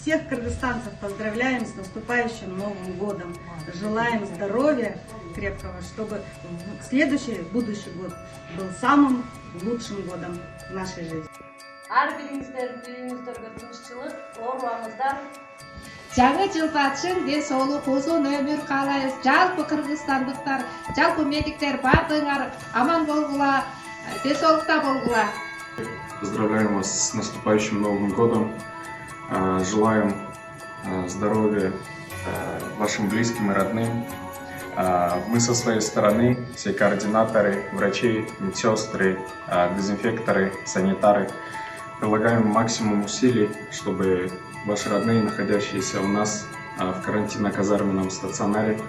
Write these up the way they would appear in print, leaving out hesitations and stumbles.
Всех кыргызстанцев поздравляем с наступающим Новым годом. Желаем здоровья крепкого, чтобы следующий, будущий год был самым лучшим годом в нашей жизни. Жаңы жыл башын ден соолук, узун өмүр каалайбыз. Жалпы кыргызстандыктар, жалпы медиктер баардыгыңар аман болгула, ден соолукта болгула. Поздравляем вас с наступающим Новым годом. Желаем здоровья вашим близким и родным. Мы со своей стороны, все координаторы, врачи, медсестры, дезинфекторы, санитары, прилагаем максимум усилий, чтобы ваши родные, находящиеся у нас в карантинно-казарменном стационаре,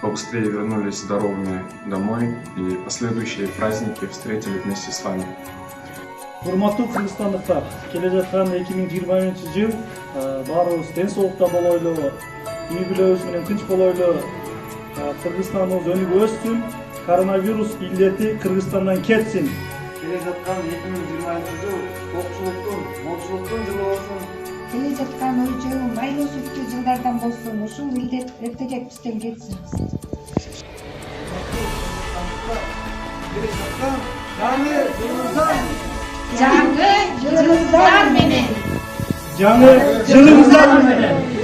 побыстрее вернулись здоровыми домой и последующие праздники встретили вместе с вами. Урматтуу кыргызстандыктар, келе жаткан 2020 жыл баарыбыз ден соолукта болойлу, үй бүлөбүз менен тынч болойлу, Кыргызстаныбыз өнүгүп өссүн, коронавирус илдети Кыргызстандан кетсин. Келе жаткан 2020 жыл токчулуктун, молчулуктун жылы болсун. Келе жаткан ой жыл майлуу сүттүү жылдардан болсун, ушул илдет эртеге бизден кетсин. Келе жаткан жаңы жылыңыздан Жаңы жылыңыздар менен. Жаңы жылыңыздар менен.